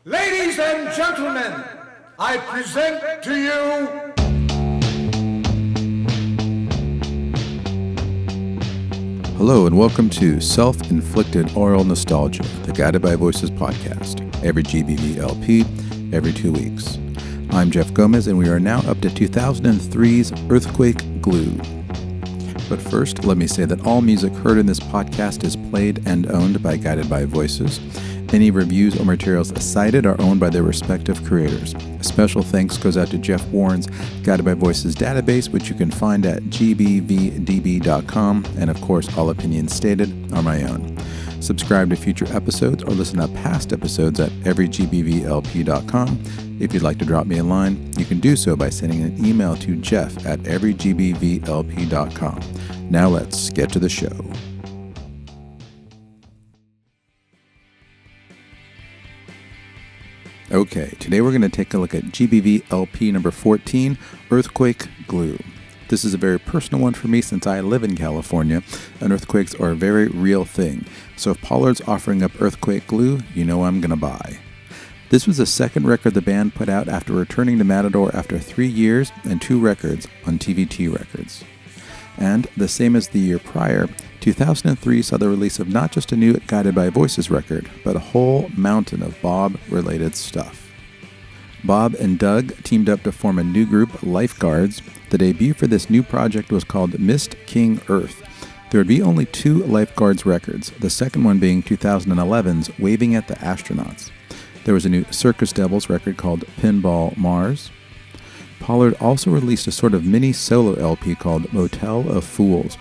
Ladies and gentlemen, I present to you... Hello and welcome to Self-Inflicted Oral Nostalgia, the Guided by Voices podcast, every GBV LP, every 2 weeks. I'm Jeff Gomez and we are now up to 2003's Earthquake Glue. But first, let me say that all music heard in this podcast is played and owned by Guided by Voices. Any reviews or materials cited are owned by their respective creators. A special thanks goes out to Jeff Warren's Guided by Voices database, which you can find at gbvdb.com, and of course, all opinions stated are my own. Subscribe to future episodes or listen to past episodes at everygbvlp.com. If you'd like to drop me a line, you can do so by sending an email to jeff@everygbvlp.com. Now let's get to the show. Okay, today we're going to take a look at GBV LP number 14, Earthquake Glue. This is a very personal one for me since I live in California, and earthquakes are a very real thing. So if Pollard's offering up Earthquake Glue, you know I'm going to buy. This was the second record the band put out after returning to Matador after 3 years and 2 records on TVT Records. And the same as the year prior, 2003 saw the release of not just a new Guided by Voices record, but a whole mountain of Bob-related stuff. Bob and Doug teamed up to form a new group, Lifeguards. The debut for this new project was called Mist King Earth. There would be only 2 Lifeguards records, the second one being 2011's Waving at the Astronauts. There was a new Circus Devils record called Pinball Mars. Pollard also released a sort of mini solo LP called Motel of Fools.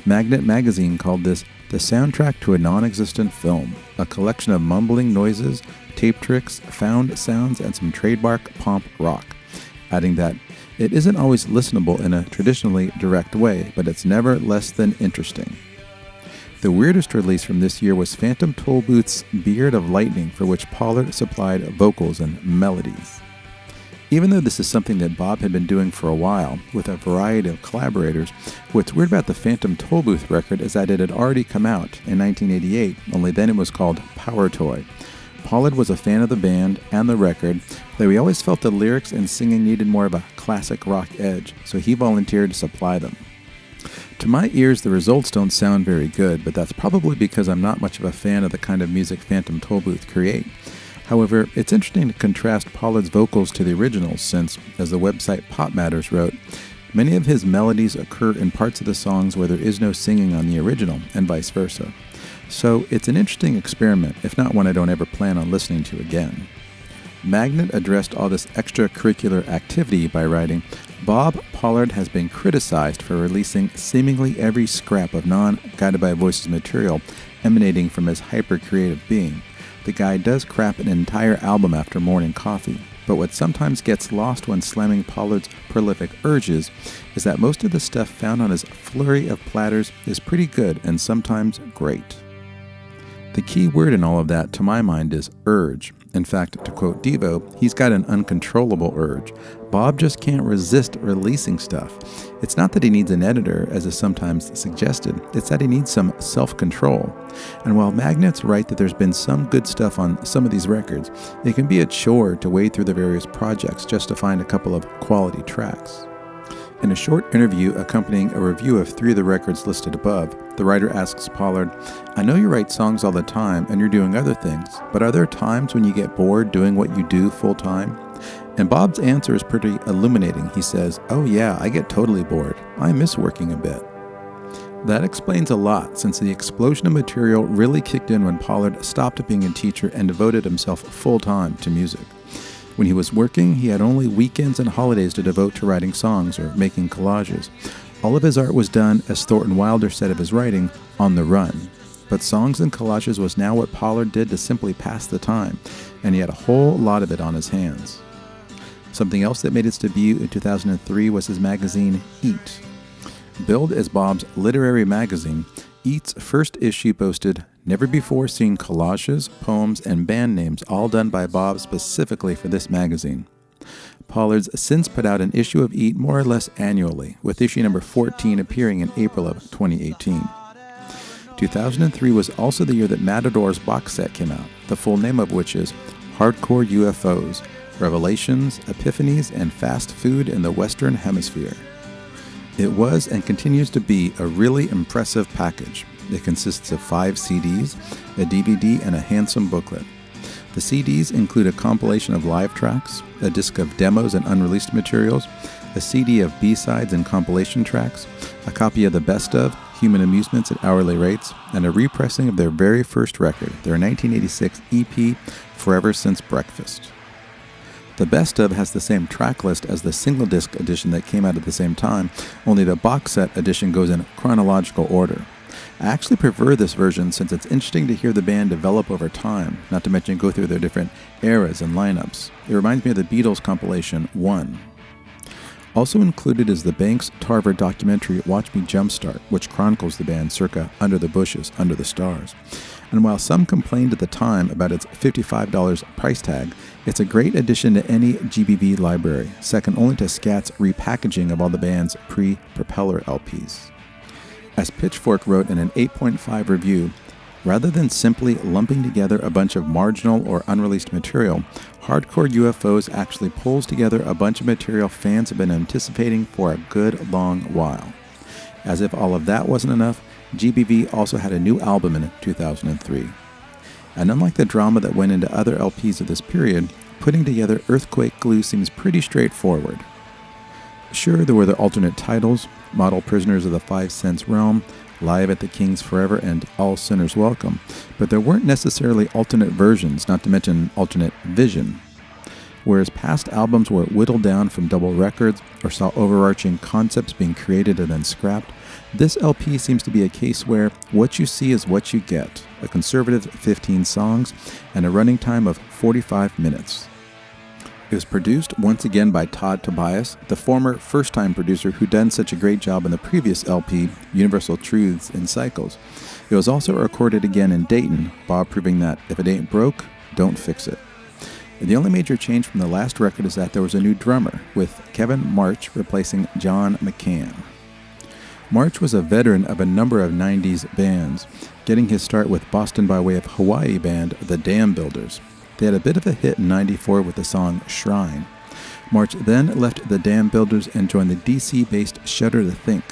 Magnet Magazine called this the soundtrack to a non-existent film, a collection of mumbling noises, tape tricks, found sounds, and some trademark pomp rock, adding that it isn't always listenable in a traditionally direct way, but it's never less than interesting. The weirdest release from this year was Phantom Tollbooth's Beard of Lightning, for which Pollard supplied vocals and melodies. Even though this is something that Bob had been doing for a while, with a variety of collaborators, what's weird about the Phantom Tollbooth record is that it had already come out in 1988, only then it was called Power Toy. Pollard was a fan of the band and the record, though he always felt the lyrics and singing needed more of a classic rock edge, so he volunteered to supply them. To my ears, the results don't sound very good, but that's probably because I'm not much of a fan of the kind of music Phantom Tollbooth create. However, it's interesting to contrast Pollard's vocals to the originals since, as the website Pop Matters wrote, many of his melodies occur in parts of the songs where there is no singing on the original, and vice versa. So it's an interesting experiment, if not one I don't ever plan on listening to again. Magnet addressed all this extracurricular activity by writing, Bob Pollard has been criticized for releasing seemingly every scrap of non-Guided by Voices material emanating from his hyper-creative being. The guy does crap an entire album after morning coffee, but what sometimes gets lost when slamming Pollard's prolific urges is that most of the stuff found on his flurry of platters is pretty good and sometimes great. The key word in all of that, to my mind, is urge. In fact, to quote Devo, he's got an uncontrollable urge. Bob just can't resist releasing stuff. It's not that he needs an editor, as is sometimes suggested. It's that he needs some self-control. And while Magnet's right that there's been some good stuff on some of these records, it can be a chore to wade through the various projects just to find a couple of quality tracks. In a short interview accompanying a review of 3 of the records listed above, the writer asks Pollard, I know you write songs all the time and you're doing other things, but are there times when you get bored doing what you do full time? And Bob's answer is pretty illuminating. He says, oh yeah, I get totally bored. I miss working a bit. That explains a lot, since the explosion of material really kicked in when Pollard stopped being a teacher and devoted himself full time to music. When he was working, he had only weekends and holidays to devote to writing songs or making collages. All of his art was done, as Thornton Wilder said of his writing, on the run. But songs and collages was now what Pollard did to simply pass the time, and he had a whole lot of it on his hands. Something else that made its debut in 2003 was his magazine, Eat. Billed as Bob's literary magazine, Eat's first issue boasted never-before-seen collages, poems, and band names, all done by Bob specifically for this magazine. Pollard's since put out an issue of Eat more or less annually, with issue number 14 appearing in April of 2018. 2003 was also the year that Matador's box set came out, the full name of which is Hardcore UFOs, Revelations, Epiphanies, and Fast Food in the Western Hemisphere. It was and continues to be a really impressive package. It consists of 5 CDs, a DVD, and a handsome booklet. The CDs include a compilation of live tracks, a disc of demos and unreleased materials, a CD of B-sides and compilation tracks, a copy of the best of Human Amusements at Hourly Rates, and a repressing of their very first record, their 1986 EP, Forever Since Breakfast. The best of has the same track list as the single disc edition that came out at the same time, only the box set edition goes in chronological order. I actually prefer this version since it's interesting to hear the band develop over time, not to mention go through their different eras and lineups. It reminds me of the Beatles compilation, One. Also included is the Banks Tarver documentary Watch Me Jumpstart, which chronicles the band circa Under the Bushes, Under the Stars. And while some complained at the time about its $55 price tag, it's a great addition to any GBV library, second only to Scat's repackaging of all the band's pre-Propeller LPs. As Pitchfork wrote in an 8.5 review, rather than simply lumping together a bunch of marginal or unreleased material, Hardcore UFOs actually pulls together a bunch of material fans have been anticipating for a good long while. As if all of that wasn't enough, GBV also had a new album in 2003. And unlike the drama that went into other LPs of this period, putting together Earthquake Glue seems pretty straightforward. Sure, there were the alternate titles, Model Prisoners of the 5 Cents Realm, Live at the King's Forever, and All Sinners Welcome, but there weren't necessarily alternate versions, not to mention alternate vision. Whereas past albums were whittled down from double records or saw overarching concepts being created and then scrapped, this LP seems to be a case where what you see is what you get, a conservative 15 songs and a running time of 45 minutes. It was produced once again by Todd Tobias, the former first-time producer who done such a great job in the previous LP, Universal Truths in Cycles. It was also recorded again in Dayton, Bob proving that if it ain't broke, don't fix it. And the only major change from the last record is that there was a new drummer, with Kevin March replacing John McCann. March was a veteran of a number of 90s bands, getting his start with Boston by way of Hawaii band The Dam Builders. They had a bit of a hit in '94 with the song Shrine. March then left the Dam Builders and joined the DC-based Shudder to Think.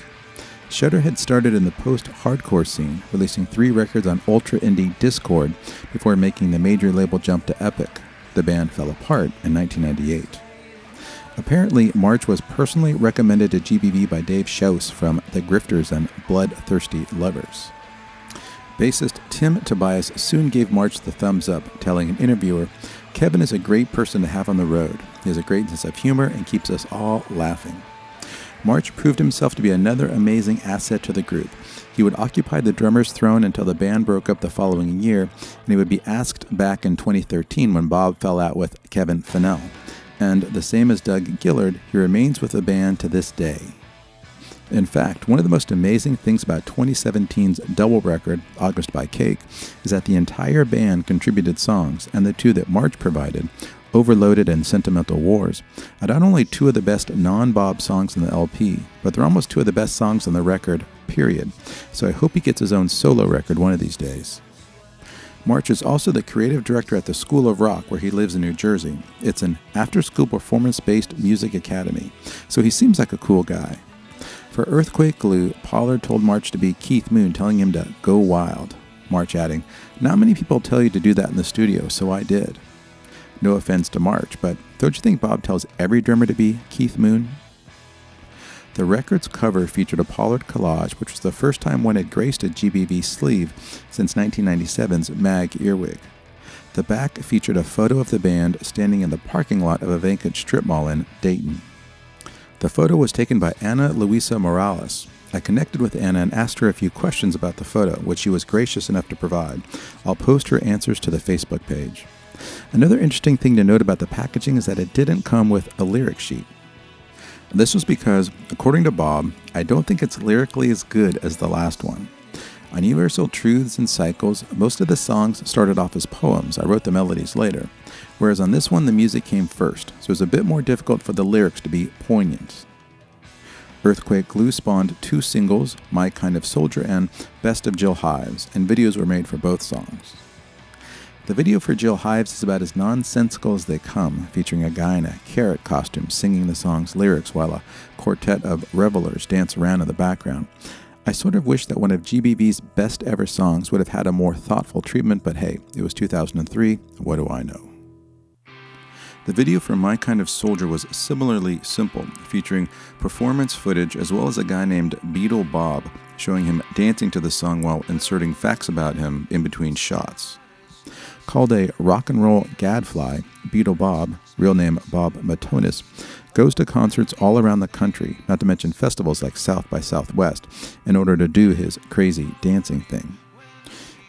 Shudder had started in the post-hardcore scene, releasing 3 records on ultra-indie Discord before making the major label jump to Epic. The band fell apart in 1998. Apparently, March was personally recommended to GBV by Dave Schaus from The Grifters and Bloodthirsty Lovers. Bassist Tim Tobias soon gave March the thumbs up, telling an interviewer, "Kevin is a great person to have on the road. He has a great sense of humor and keeps us all laughing." March proved himself to be another amazing asset to the group. He would occupy the drummer's throne until the band broke up the following year, and he would be asked back in 2013 when Bob fell out with Kevin Fennell. And the same as Doug Gillard, he remains with the band to this day. In fact, one of the most amazing things about 2017's double record, August by Cake, is that the entire band contributed songs, and the 2 that March provided, Overloaded and Sentimental Wars, are not only 2 of the best non-Bob songs in the LP, but they're almost 2 of the best songs on the record, period. So I hope he gets his own solo record one of these days. March is also the creative director at the School of Rock, where he lives in New Jersey. It's an after-school performance-based music academy, so he seems like a cool guy. For Earthquake Glue, Pollard told March to be Keith Moon, telling him to go wild. March adding, "Not many people tell you to do that in the studio, so I did." No offense to March, but don't you think Bob tells every drummer to be Keith Moon? The record's cover featured a Pollard collage, which was the first time one had graced a GBV sleeve since 1997's Mag Earwig. The back featured a photo of the band standing in the parking lot of a vacant strip mall in Dayton. The photo was taken by Ana Luisa Morales. I connected with Anna and asked her a few questions about the photo, which she was gracious enough to provide. I'll post her answers to the Facebook page. Another interesting thing to note about the packaging is that it didn't come with a lyric sheet. This was because, according to Bob, I don't think it's lyrically as good as the last one. On Universal Truths and Cycles, most of the songs started off as poems. I wrote the melodies later. Whereas on this one, the music came first, so it was a bit more difficult for the lyrics to be poignant. Earthquake Glue spawned 2 singles, My Kind of Soldier and Best of Jill Hives, and videos were made for both songs. The video for Jill Hives is about as nonsensical as they come, featuring a guy in a carrot costume singing the song's lyrics while a quartet of revelers dance around in the background. I sort of wish that one of GBV's best ever songs would have had a more thoughtful treatment, but hey, it was 2003, what do I know? The video for My Kind of Soldier was similarly simple, featuring performance footage as well as a guy named Beetle Bob showing him dancing to the song while inserting facts about him in between shots. Called a rock and roll gadfly, Beetle Bob, real name Bob Matonis, goes to concerts all around the country, not to mention festivals like South by Southwest, in order to do his crazy dancing thing.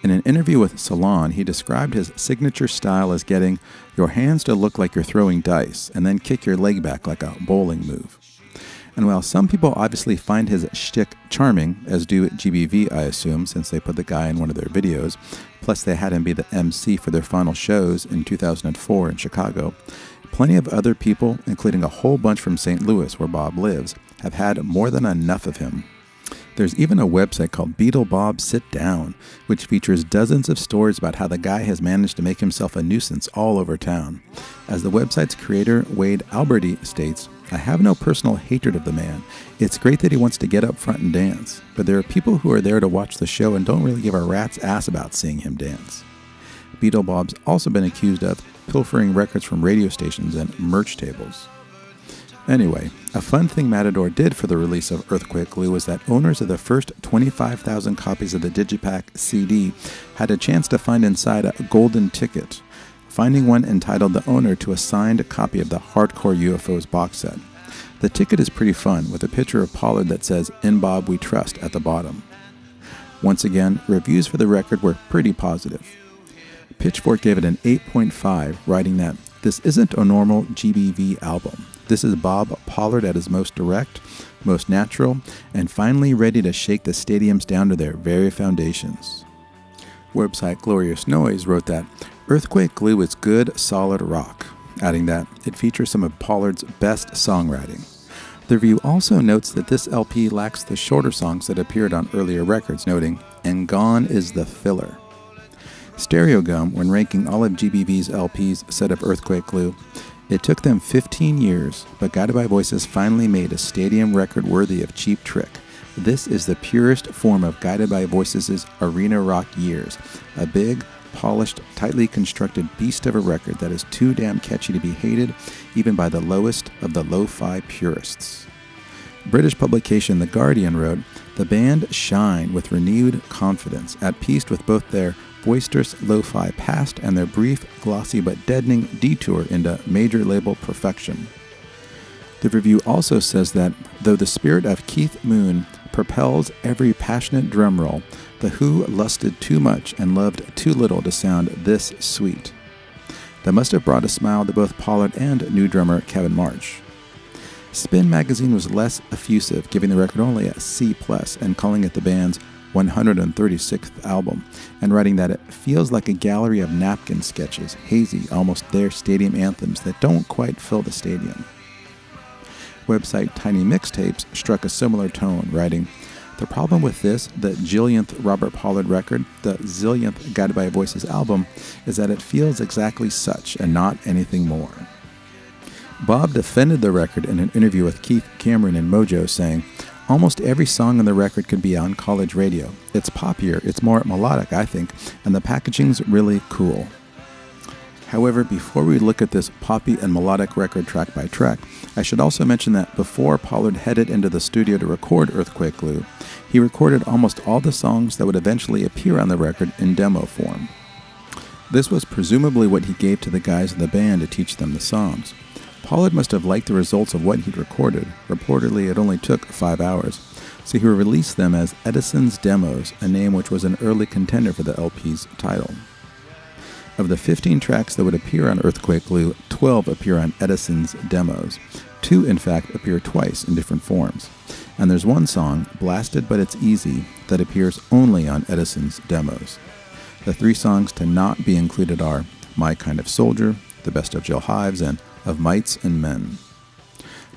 In an interview with Salon, he described his signature style as getting your hands to look like you're throwing dice and then kick your leg back like a bowling move. And while some people obviously find his shtick charming, as do GBV, I assume, since they put the guy in one of their videos, plus they had him be the MC for their final shows in 2004 in Chicago, plenty of other people, including a whole bunch from St. Louis, where Bob lives, have had more than enough of him. There's even a website called Beetle Bob Sit Down, which features dozens of stories about how the guy has managed to make himself a nuisance all over town. As the website's creator, Wade Alberti, states, "I have no personal hatred of the man. It's great that he wants to get up front and dance, but there are people who are there to watch the show and don't really give a rat's ass about seeing him dance." Beetle Bob's also been accused of pilfering records from radio stations and merch tables. Anyway, a fun thing Matador did for the release of Earthquake Glue was that owners of the first 25,000 copies of the Digipack CD had a chance to find inside a golden ticket, finding one entitled The Owner to a signed copy of the Hardcore UFOs box set. The ticket is pretty fun, with a picture of Pollard that says, "In Bob We Trust" at the bottom. Once again, reviews for the record were pretty positive. Pitchfork gave it an 8.5, writing that, "This isn't a normal GBV album. This is Bob Pollard at his most direct, most natural, and finally ready to shake the stadiums down to their very foundations." Website Glorious Noise wrote that Earthquake Glue is good, solid rock, adding that it features some of Pollard's best songwriting. The review also notes that this LP lacks the shorter songs that appeared on earlier records, noting, "And gone is the filler." Stereogum, when ranking all of GBV's LPs, said of Earthquake Glue, "It took them 15 years, but Guided by Voices finally made a stadium record worthy of Cheap Trick. This is the purest form of Guided by Voices' arena rock years, a big, polished, tightly constructed beast of a record that is too damn catchy to be hated even by the lowest of the lo-fi purists." British publication The Guardian wrote, "The band shine with renewed confidence, at peace with both their boisterous lo-fi past and their brief, glossy but deadening detour into major label perfection." The review also says that, though the spirit of Keith Moon propels every passionate drum roll, The Who lusted too much and loved too little to sound this sweet. That must have brought a smile to both Pollard and new drummer Kevin March. Spin magazine was less effusive, giving the record only a C+, and calling it the band's 136th album, and writing that it feels like a gallery of napkin sketches, hazy, almost there stadium anthems that don't quite fill the stadium. Website Tiny Mixtapes struck a similar tone, writing, "The problem with this, the jillionth Robert Pollard record, the zillionth Guided by Voices album, is that it feels exactly such and not anything more." Bob defended the record in an interview with Keith Cameron in Mojo, saying, "Almost every song on the record could be on college radio. It's poppier, it's more melodic, I think, and the packaging's really cool." However, before we look at this poppy and melodic record track by track, I should also mention that before Pollard headed into the studio to record Earthquake Glue, he recorded almost all the songs that would eventually appear on the record in demo form. This was presumably what he gave to the guys in the band to teach them the songs. Pollard must have liked the results of what he'd recorded. Reportedly, it only took 5 hours, so he released them as Edison's Demos, a name which was an early contender for the LP's title. Of the 15 tracks that would appear on Earthquake Glue, 12 appear on Edison's Demos. 2, in fact, appear twice in different forms. And there's one song, Blasted But It's Easy, that appears only on Edison's Demos. The 3 songs to not be included are My Kind of Soldier, The Best of Jill Hives, and Of Mites and Men.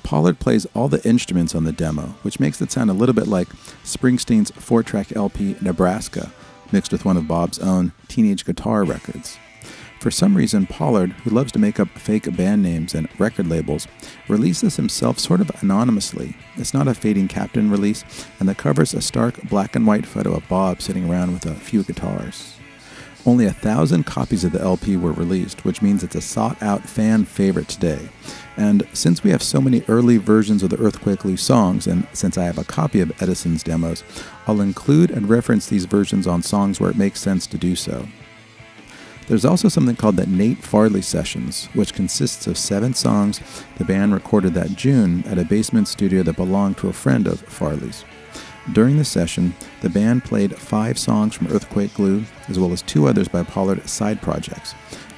Pollard plays all the instruments on the demo, which makes it sound a little bit like Springsteen's 4-track LP Nebraska, mixed with one of Bob's own teenage guitar records. For some reason, Pollard, who loves to make up fake band names and record labels, released this himself sort of anonymously. It's not a Fading Captain release, and the cover's a stark black and white photo of Bob sitting around with a few guitars. Only 1,000 copies of the LP were released, which means it's a sought-out fan favorite today. And since we have so many early versions of the Earthquake Glue songs, and since I have a copy of Edison's demos, I'll include and reference these versions on songs where it makes sense to do so. There's also something called the Nate Farley Sessions, which consists of 7 songs the band recorded that June at a basement studio that belonged to a friend of Farley's. During the session, the band played 5 songs from Earthquake Glue, as well as 2 others by Pollard side projects,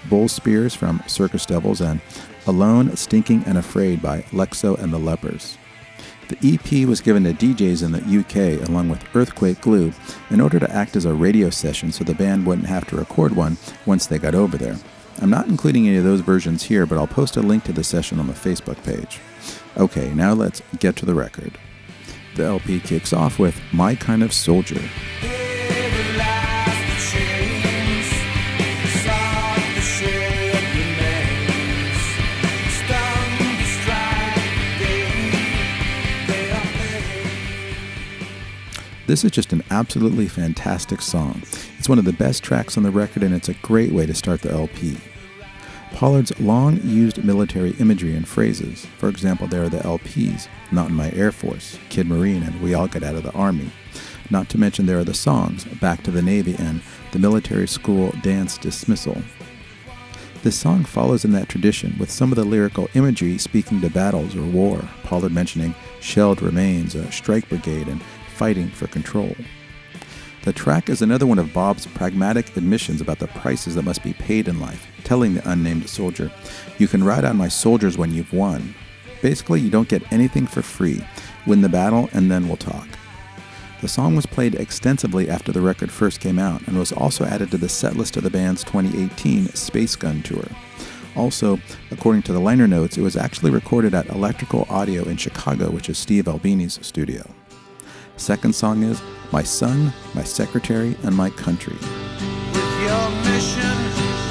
Bull Spears from Circus Devils and Alone, Stinking and Afraid by Lexo and the Lepers. The EP was given to DJs in the UK along with Earthquake Glue in order to act as a radio session so the band wouldn't have to record one once they got over there. I'm not including any of those versions here, but I'll post a link to the session on the Facebook page. Okay, now let's get to the record. The LP kicks off with My Kind of Soldier. This is just an absolutely fantastic song. It's one of the best tracks on the record, and it's a great way to start the LP. Pollard's long-used military imagery and phrases, for example, there are the LPs, Not in My Air Force, Kid Marine, and We All Get Out of the Army. Not to mention there are the songs, Back to the Navy and The Military School Dance Dismissal. This song follows in that tradition, with some of the lyrical imagery speaking to battles or war, Pollard mentioning shelled remains, a strike brigade, and fighting for control. The track is another one of Bob's pragmatic admissions about the prices that must be paid in life, telling the unnamed soldier, "You can ride on my soldiers when you've won." Basically, you don't get anything for free. Win the battle and then we'll talk. The song was played extensively after the record first came out and was also added to the setlist of the band's 2018 Space Gun tour. Also, according to the liner notes, it was actually recorded at Electrical Audio in Chicago, which is Steve Albini's studio. Second song is My Son, My Secretary, and My Country. With your mission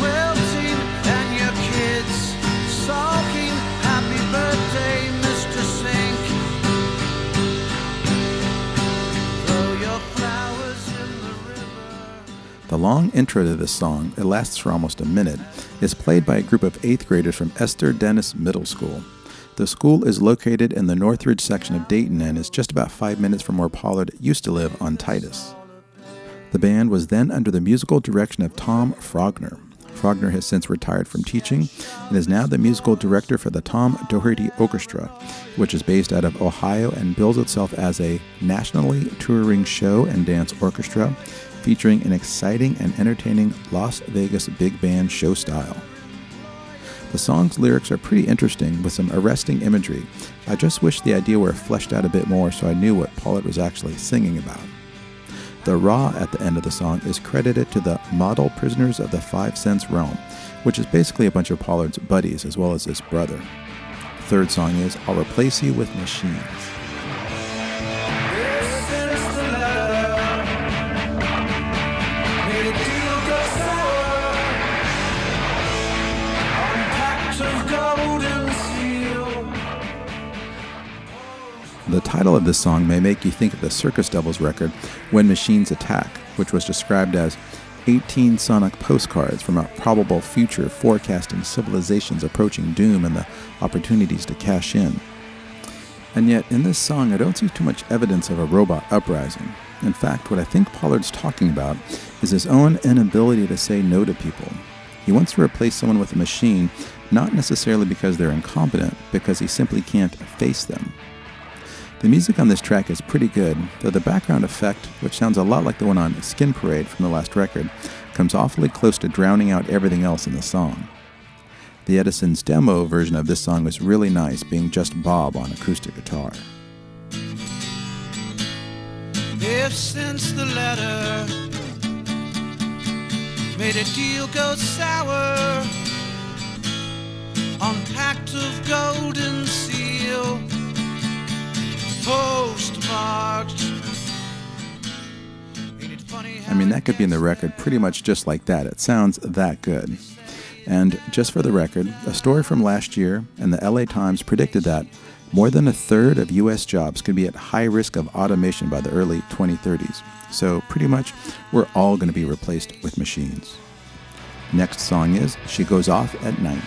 well seen and your kids sulking, happy birthday, Mr. Sink. Throw your flowers in the river. The long intro to this song, it lasts for almost a minute, is played by a group of 8th graders from Esther Dennis Middle School. The school is located in the Northridge section of Dayton and is just about 5 minutes from where Pollard used to live on Titus. The band was then under the musical direction of Tom Frogner. Frogner has since retired from teaching and is now the musical director for the Tom Doherty Orchestra, which is based out of Ohio and bills itself as a nationally touring show and dance orchestra featuring an exciting and entertaining Las Vegas big band show style. The song's lyrics are pretty interesting with some arresting imagery. I just wish the idea were fleshed out a bit more so I knew what Pollard was actually singing about. The "Raw" at the end of the song is credited to the Model Prisoners of the 5 Cents Realm, which is basically a bunch of Pollard's buddies as well as his brother. The third song is I'll Replace You with Machines. The title of this song may make you think of the Circus Devils record, When Machines Attack, which was described as 18 sonic postcards from a probable future forecasting civilizations approaching doom and the opportunities to cash in. And yet, in this song, I don't see too much evidence of a robot uprising. In fact, what I think Pollard's talking about is his own inability to say no to people. He wants to replace someone with a machine, not necessarily because they're incompetent, because he simply can't face them. The music on this track is pretty good, though the background effect, which sounds a lot like the one on Skin Parade from the last record, comes awfully close to drowning out everything else in the song. The Edison's demo version of this song was really nice, being just Bob on acoustic guitar. If since the letter made a deal go sour on pact of golden seal, postmarked. I mean, that could be in the record pretty much just like that. It sounds that good. And just for the record, a story from last year and the LA Times predicted that more than a third of U.S. jobs could be at high risk of automation by the early 2030s. So pretty much, we're all going to be replaced with machines. Next song is She Goes Off at Night.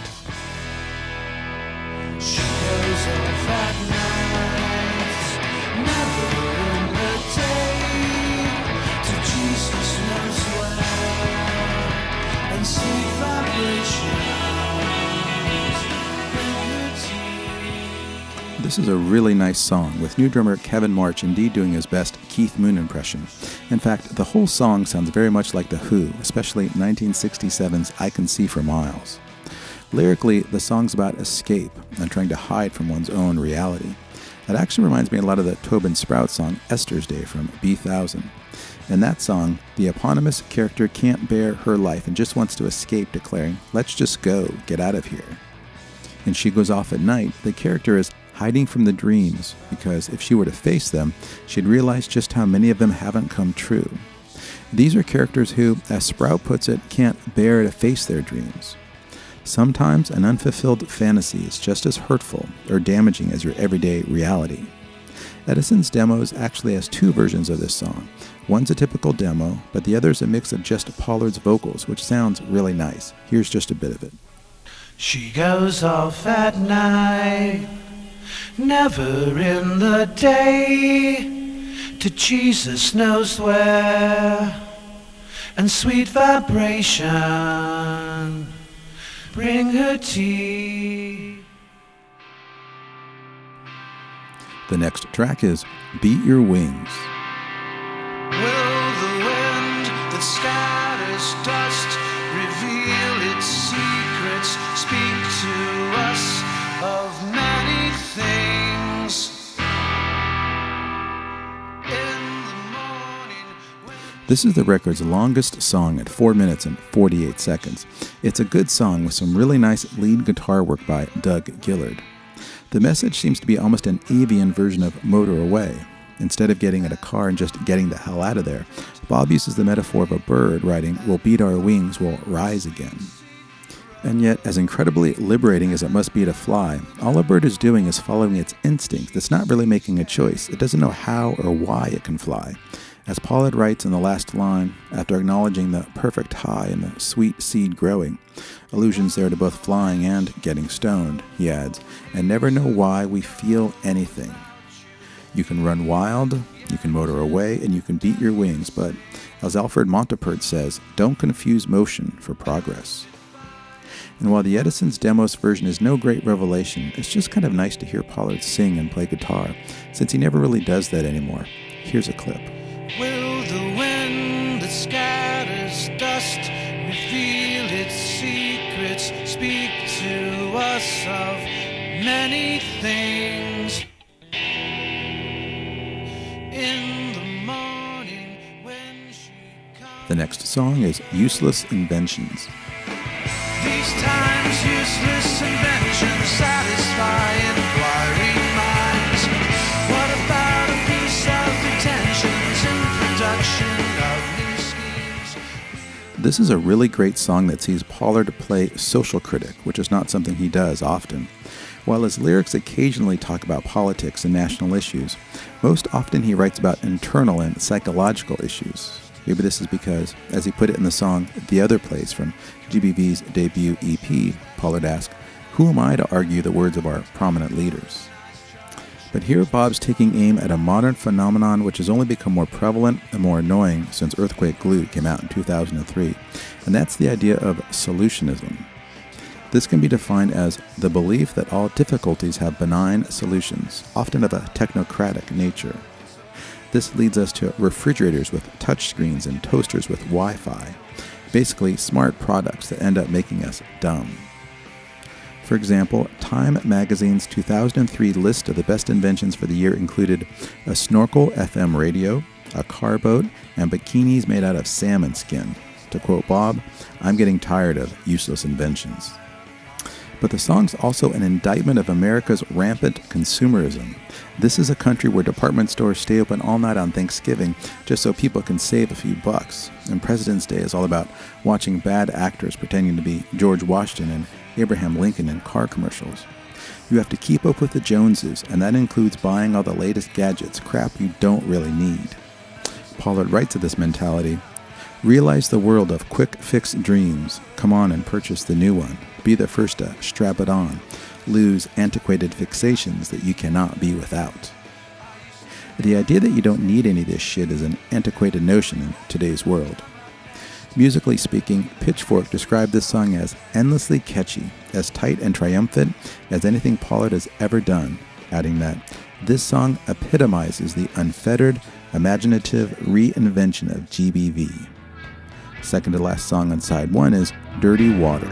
She goes off at night, never in the day, to Jesus knows where, and sweet vibrations. This is a really nice song, with new drummer Kevin March indeed doing his best Keith Moon impression. In fact, the whole song sounds very much like The Who, especially 1967's I Can See for Miles. Lyrically, the song's about escape and trying to hide from one's own reality. That actually reminds me a lot of the Tobin Sprout song Esther's Day from B1000. In that song, the eponymous character can't bear her life and just wants to escape, declaring, "Let's just go, get out of here." And She Goes Off at Night, the character is hiding from the dreams, because if she were to face them, she'd realize just how many of them haven't come true. These are characters who, as Sprout puts it, can't bear to face their dreams. Sometimes an unfulfilled fantasy is just as hurtful or damaging as your everyday reality. Edison's Demos actually has two versions of this song. One's a typical demo, but the other's a mix of just Pollard's vocals, which sounds really nice. Here's just a bit of it. She goes off at night, never in the day, to Jesus knows where, and sweet vibration, bring her tea. The next track is Beat Your Wings. Will the wind that scatters dust reveal its secrets, speak to us of many things? In the morning when This is the record's longest song at 4 minutes and 48 seconds. It's a good song with some really nice lead guitar work by Doug Gillard. The message seems to be almost an avian version of Motor Away. Instead of getting in a car and just getting the hell out of there, Bob uses the metaphor of a bird writing, "We'll beat our wings, we'll rise again." And yet, as incredibly liberating as it must be to fly, all a bird is doing is following its instinct. It's not really making a choice. It doesn't know how or why it can fly. As Pollard writes in the last line, after acknowledging the perfect high and the sweet seed growing, allusions there to both flying and getting stoned, he adds, "and never know why we feel anything. You can run wild, you can motor away, and you can beat your wings, but, as Alfred Montepert says, don't confuse motion for progress." And while the Edison's Demos version is no great revelation, it's just kind of nice to hear Pollard sing and play guitar, since he never really does that anymore. Here's a clip. will the wind that scatters dust reveal its secrets, speak to us of many things? In the morning when she comes. The next song is Useless Inventions. These times useless inventions satisfy inquiring minds. What about a piece of detentions in production of new schemes? This is a really great song that sees Pollard play social critic, which is not something he does often. While his lyrics occasionally talk about politics and national issues, most often he writes about internal and psychological issues. Maybe this is because, as he put it in the song The Other Place from GBV's debut EP, Pollard asked, "Who am I to argue the words of our prominent leaders?" But here Bob's taking aim at a modern phenomenon which has only become more prevalent and more annoying since Earthquake Glue came out in 2003, and that's the idea of solutionism. This can be defined as the belief that all difficulties have benign solutions, often of a technocratic nature. This leads us to refrigerators with touchscreens and toasters with Wi-Fi, basically smart products that end up making us dumb. For example, Time magazine's 2003 list of the best inventions for the year included a snorkel FM radio, a car boat, and bikinis made out of salmon skin. To quote Bob, "I'm getting tired of useless inventions." But the song's also an indictment of America's rampant consumerism. This is a country where department stores stay open all night on Thanksgiving just so people can save a few bucks. And President's Day is all about watching bad actors pretending to be George Washington and Abraham Lincoln in car commercials. You have to keep up with the Joneses, and that includes buying all the latest gadgets, crap you don't really need. Pollard writes of this mentality, "Realize the world of quick-fix dreams. Come on and purchase the new one. Be the first to strap it on. Lose antiquated fixations that you cannot be without." The idea that you don't need any of this shit is an antiquated notion in today's world. Musically speaking, Pitchfork described this song as endlessly catchy, as tight and triumphant as anything Pollard has ever done, adding that this song epitomizes the unfettered, imaginative reinvention of GBV. Second to last song on side 1 is Dirty Water.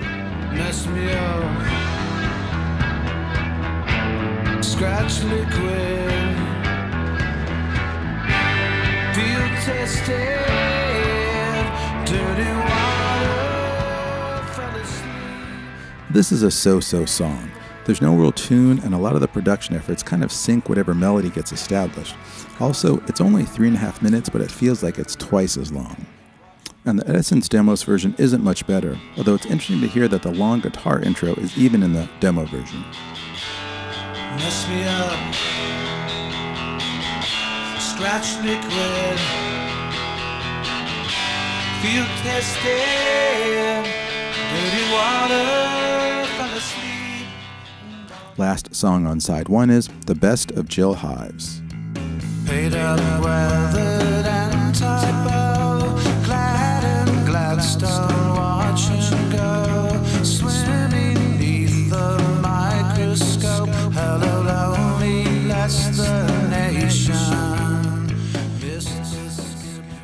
Mess me up, scratch liquid, feel tested, dirty water, fell asleep. This is a so-so song. There's no real tune, and a lot of the production efforts kind of sync whatever melody gets established. Also, it's only 3.5 minutes, but it feels like it's twice as long. And the Edison's Demos version isn't much better, although it's interesting to hear that the long guitar intro is even in the demo version. Mess me up, scratch liquid, feel tested, dirty water, fell asleep. Last song on side 1 is The Best of Jill Hives. Paid up, weathered and typo, glad and Gladstone, watch him go, swimming beneath the microscope. Hello, lonely, less the nation.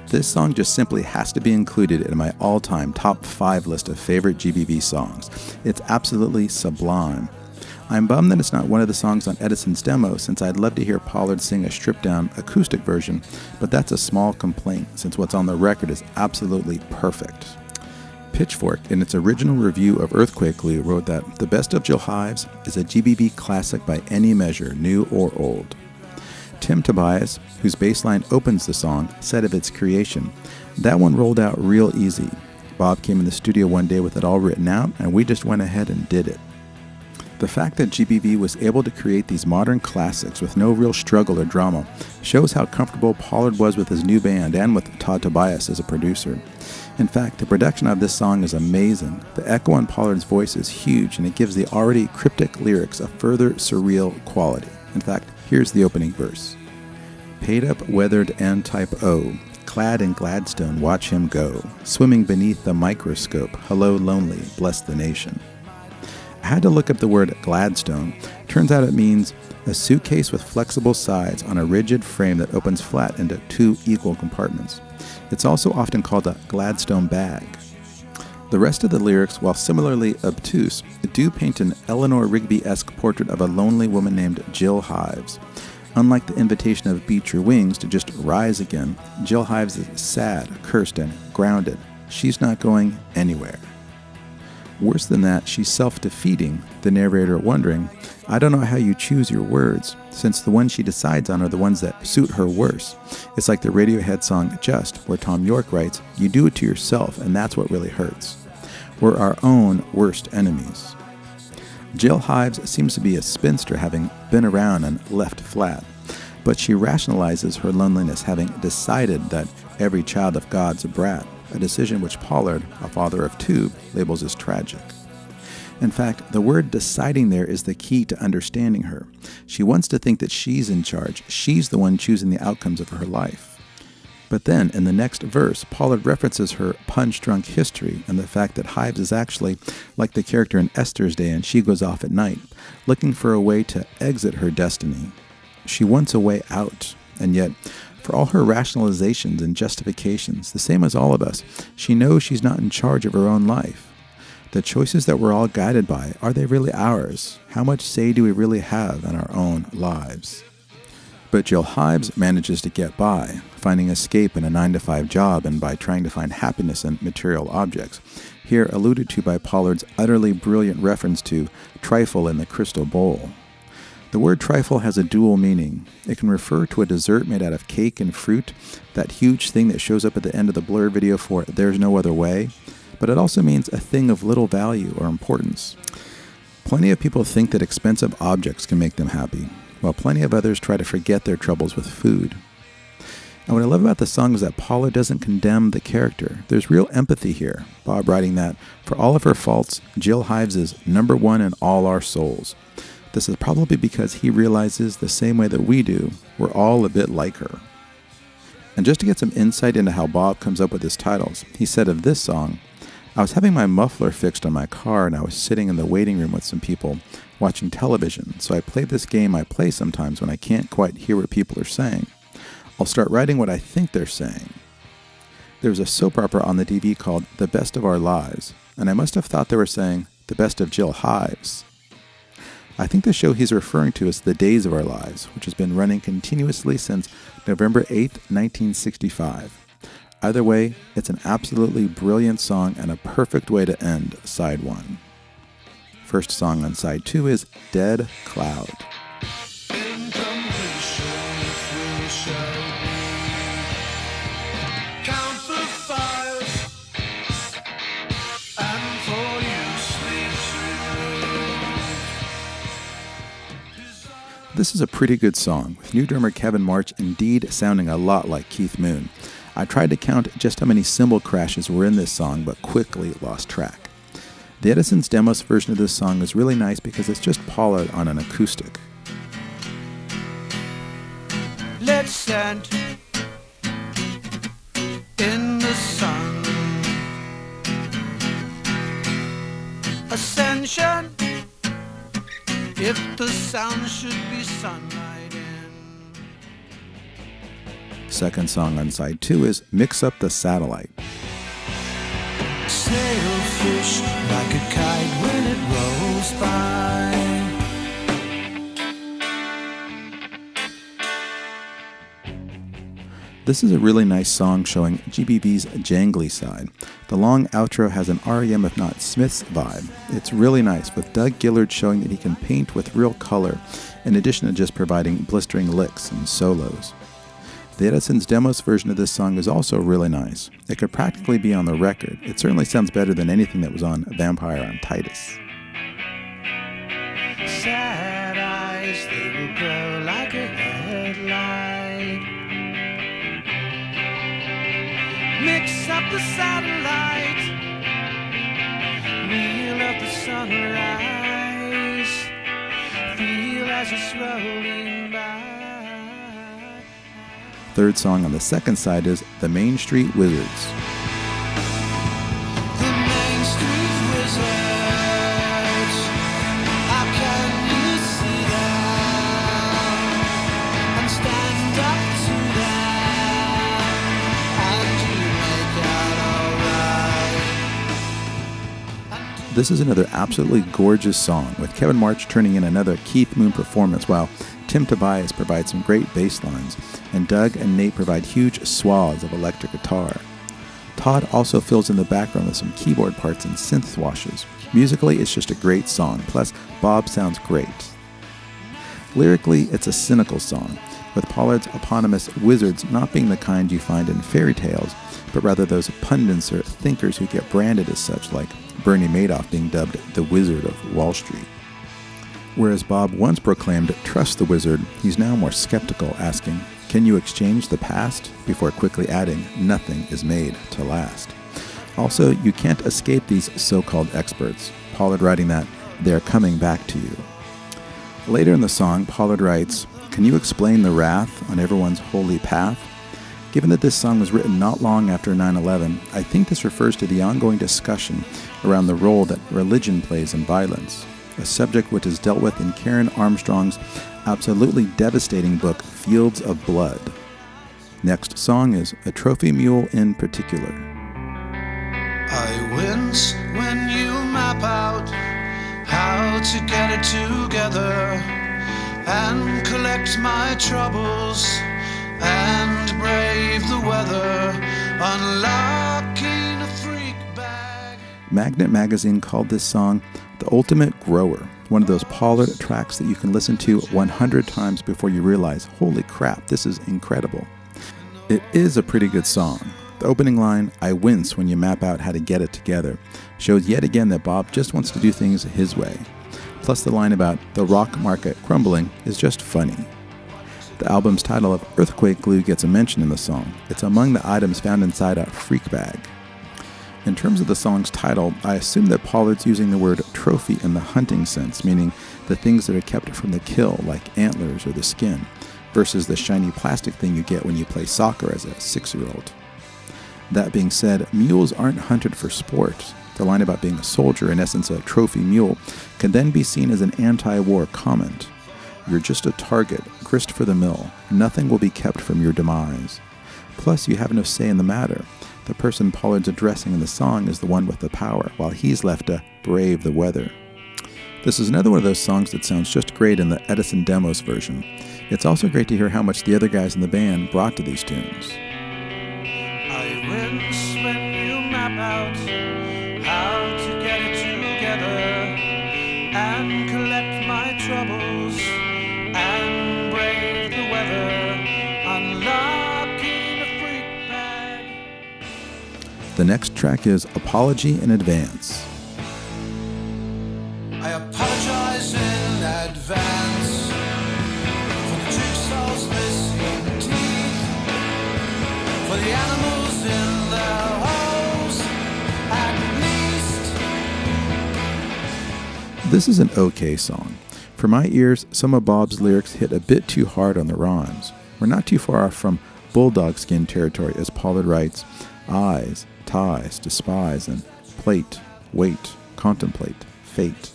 This song just simply has to be included in my all-time top 5 list of favorite GBV songs. It's absolutely sublime. I'm bummed that it's not one of the songs on Edison's demo, since I'd love to hear Pollard sing a stripped-down acoustic version, but that's a small complaint, since what's on the record is absolutely perfect. Pitchfork, in its original review of Earthquake Glue, wrote that The Best of Jill Hives is a GBV classic by any measure, new or old. Tim Tobias, whose bass line opens the song, said of its creation, "That one rolled out real easy. Bob came in the studio one day with it all written out, and we just went ahead and did it." The fact that GBV was able to create these modern classics with no real struggle or drama shows how comfortable Pollard was with his new band and with Todd Tobias as a producer. In fact, the production of this song is amazing. The echo on Pollard's voice is huge, and it gives the already cryptic lyrics a further surreal quality. In fact, here's the opening verse. Paid up, weathered, and type O, clad in Gladstone, watch him go, swimming beneath the microscope, hello lonely, bless the nation. I had to look up the word Gladstone. Turns out it means a suitcase with flexible sides on a rigid frame that opens flat into 2 equal compartments. It's also often called a Gladstone bag. The rest of the lyrics, while similarly obtuse, do paint an Eleanor Rigby-esque portrait of a lonely woman named Jill Hives. Unlike the invitation of Beat Your Wings to just rise again, Jill Hives is sad, cursed, and grounded. She's not going anywhere. Worse than that, she's self-defeating, the narrator wondering, I don't know how you choose your words, since the ones she decides on are the ones that suit her worse. It's like the Radiohead song Just, where Tom York writes, you do it to yourself, and that's what really hurts. We're our own worst enemies. Jill Hives seems to be a spinster, having been around and left flat, but she rationalizes her loneliness, having decided that every child of God's a brat, a decision which Pollard, a father of 2, labels as tragic. In fact, the word deciding there is the key to understanding her. She wants to think that she's in charge. She's the one choosing the outcomes of her life. But then, in the next verse, Pollard references her punch-drunk history and the fact that Hives is actually like the character in Esther's Day and She Goes Off at Night, looking for a way to exit her destiny. She wants a way out, and yet, for all her rationalizations and justifications, the same as all of us, she knows she's not in charge of her own life. The choices that we're all guided by, are they really ours? How much say do we really have in our own lives? But Jill Hives manages to get by, finding escape in a 9-to-5 job and by trying to find happiness in material objects, here alluded to by Pollard's utterly brilliant reference to trifle in the crystal bowl. The word trifle has a dual meaning. It can refer to a dessert made out of cake and fruit, that huge thing that shows up at the end of the Blur video for There's No Other Way, but it also means a thing of little value or importance. Plenty of people think that expensive objects can make them happy, while plenty of others try to forget their troubles with food. And what I love about the song is that Paula doesn't condemn the character. There's real empathy here, Bob writing that, for all of her faults, Jill Hives is number one in all our souls. This is probably because he realizes the same way that we do, we're all a bit like her. And just to get some insight into how Bob comes up with his titles, he said of this song, I was having my muffler fixed on my car and I was sitting in the waiting room with some people watching television, so I played this game I play sometimes when I can't quite hear what people are saying. I'll start writing what I think they're saying. There was a soap opera on the DV called The Best of Our Lives, and I must have thought they were saying The Best of Jill Hives. I think the show he's referring to is The Days of Our Lives, which has been running continuously since November 8, 1965. Either way, it's an absolutely brilliant song and a perfect way to end Side 1. First song on Side 2 is Dead Cloud. This is a pretty good song, with new drummer Kevin March indeed sounding a lot like Keith Moon. I tried to count just how many cymbal crashes were in this song, but quickly lost track. The Edison's Demos version of this song is really nice because it's just Pollard on an acoustic. Let's stand in the sun. Ascension. If the sound should be sunlight in. Second song on side 2 is Mix Up the Satellite. Sailfish like a kite when it rolls by. This is a really nice song showing GBV's jangly side. The long outro has an REM if not Smith's vibe. It's really nice, with Doug Gillard showing that he can paint with real color, in addition to just providing blistering licks and solos. The Edison's Demos version of this song is also really nice. It could practically be on the record. It certainly sounds better than anything that was on Vampire on Titus. Sad eyes, they will glow like a headlight. Mix up the satellite, reel up the sunrise, feel as it's rolling by. Third song on the second side is The Main Street Wizards. The Main Street Wizards, how can you see them and stand up to them and you make out alright. This is another absolutely gorgeous song, with Kevin March turning in another Keith Moon performance, while Tim Tobias provides some great bass lines, and Doug and Nate provide huge swaths of electric guitar. Todd also fills in the background with some keyboard parts and synth washes. Musically, it's just a great song, plus Bob sounds great. Lyrically, it's a cynical song, with Pollard's eponymous wizards not being the kind you find in fairy tales, but rather those pundits or thinkers who get branded as such, like Bernie Madoff being dubbed the Wizard of Wall Street. Whereas Bob once proclaimed, "Trust the wizard," he's now more skeptical, asking, "Can you exchange the past?" before quickly adding, "Nothing is made to last." Also, you can't escape these so-called experts, Pollard writing that, "They're coming back to you." Later in the song, Pollard writes, "Can you explain the wrath on everyone's holy path?" Given that this song was written not long after 9/11, I think this refers to the ongoing discussion around the role that religion plays in violence, a subject which is dealt with in Karen Armstrong's absolutely devastating book, Fields of Blood. Next song is A Trophy Mule in Particular. I wince when you map out how to get it together. and collect my troubles and brave the weather, unlocking a freak bag. Magnet Magazine called this song the ultimate grower, one of those Pollard tracks that you can listen to 100 times before you realize, holy crap, this is incredible. It is a pretty good song. The opening line, "I wince when you map out how to get it together," shows yet again that Bob just wants to do things his way. Plus the line about the rock market crumbling is just funny. The album's title of Earthquake Glue gets a mention in the song. It's among the items found inside a freak bag. In terms of the song's title, I assume that Pollard's using the word trophy in the hunting sense, meaning the things that are kept from the kill, like antlers or the skin, versus the shiny plastic thing you get when you play soccer as a 6-year-old. That being said, mules aren't hunted for sport. The line about being a soldier, in essence a trophy mule, can then be seen as an anti-war comment. You're just a target, grist for the mill. Nothing will be kept from your demise. Plus, you have no say in the matter. The person Pollard's addressing in the song is the one with the power, while he's left to brave the weather. This is another one of those songs that sounds just great in the Edison Demos version. It's also great to hear how much the other guys in the band brought to these tunes. I wince when you map out how to get it together and collect my troubles and brave the weather, unlocking a freak bag. The next track is Apology in Advance. I apologize in advance for the jigsaw's missing teeth, for the animals in their holes, at least. This is an okay song. For my ears, some of Bob's lyrics hit a bit too hard on the rhymes. We're not too far off from bulldog skin territory, as Pollard writes, eyes, ties, despise, and plate, wait, contemplate, fate.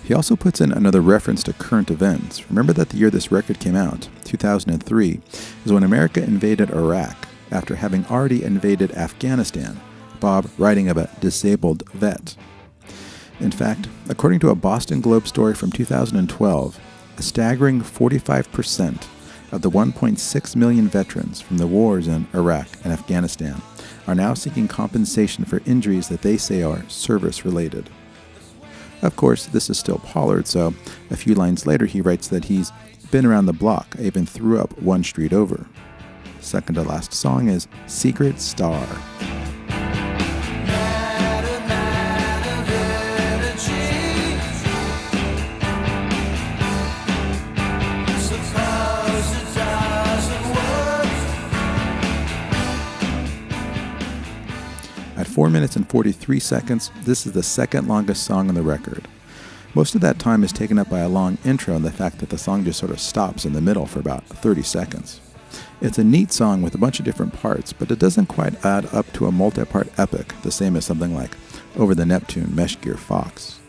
He also puts in another reference to current events. Remember that the year this record came out, 2003, is when America invaded Iraq after having already invaded Afghanistan, Bob writing of a disabled vet. In fact, according to a Boston Globe story from 2012, a staggering 45% of the 1.6 million veterans from the wars in Iraq and Afghanistan are now seeking compensation for injuries that they say are service-related. Of course, this is still Pollard, so a few lines later he writes that he's been around the block, I even threw up one street over. Second to last song is Secret Star. At 4 minutes and 43 seconds, this is the second longest song on the record. Most of that time is taken up by a long intro and the fact that the song just sort of stops in the middle for about 30 seconds. It's a neat song with a bunch of different parts, but it doesn't quite add up to a multi-part epic, the same as something like Over the Neptune, Mesh Gear Fox.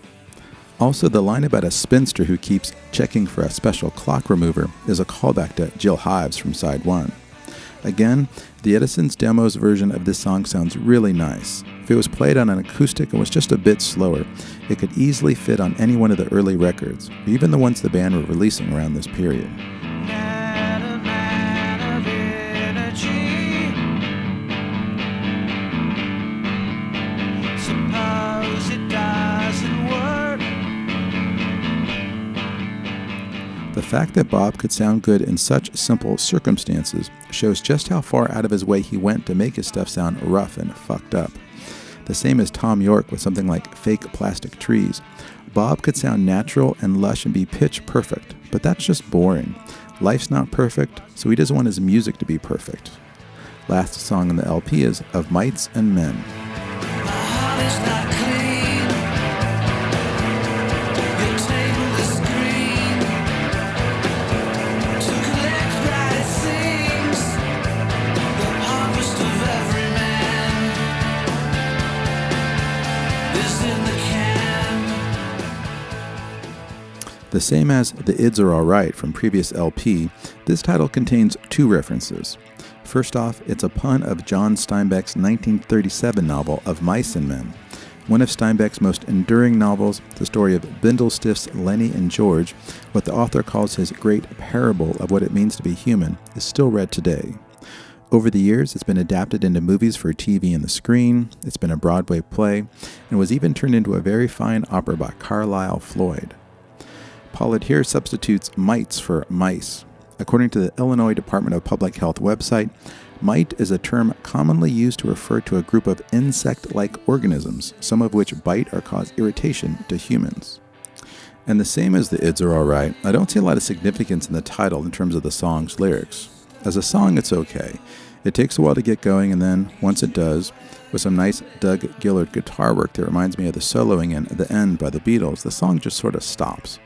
Also, the line about a spinster who keeps checking for a special clock remover is a callback to Jill Hives from Side 1. Again, the Edison's Demos version of this song sounds really nice. If it was played on an acoustic and was just a bit slower, it could easily fit on any one of the early records, or even the ones the band were releasing around this period. The fact that Bob could sound good in such simple circumstances shows just how far out of his way he went to make his stuff sound rough and fucked up. The same as Tom York with something like Fake Plastic Trees. Bob could sound natural and lush and be pitch perfect, but that's just boring. Life's not perfect, so he doesn't want his music to be perfect. Last song on the LP is Of Mites and Men. The same as The Ids Are Alright from previous LP, this title contains two references. First off, it's a pun of John Steinbeck's 1937 novel Of Mice and Men. One of Steinbeck's most enduring novels, the story of Bindlestiff's Lenny and George, what the author calls his great parable of what it means to be human, is still read today. Over the years, it's been adapted into movies for TV and the screen, it's been a Broadway play, and was even turned into a very fine opera by Carlisle Floyd. Pollard here substitutes mites for mice. According to the Illinois Department of Public Health website, mite is a term commonly used to refer to a group of insect-like organisms, some of which bite or cause irritation to humans. And the same as the Ids Are Alright, I don't see a lot of significance in the title in terms of the song's lyrics. As a song, it's okay. It takes a while to get going, and then, once it does, with some nice Doug Gillard guitar work that reminds me of the soloing in The End by the Beatles, the song just sort of stops.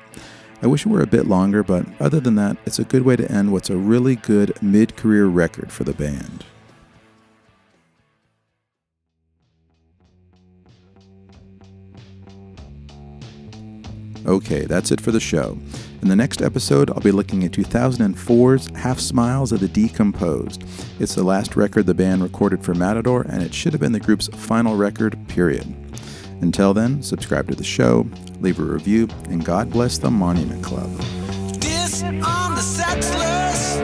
I wish it were a bit longer, but other than that, it's a good way to end what's a really good mid-career record for the band. Okay, that's it for the show. In the next episode, I'll be looking at 2004's Half Smiles of the Decomposed. It's the last record the band recorded for Matador, and it should have been the group's final record, period. Until then, subscribe to the show, leave a review, and God bless the Monument Club. Disarm the sexless.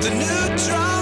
The new drive.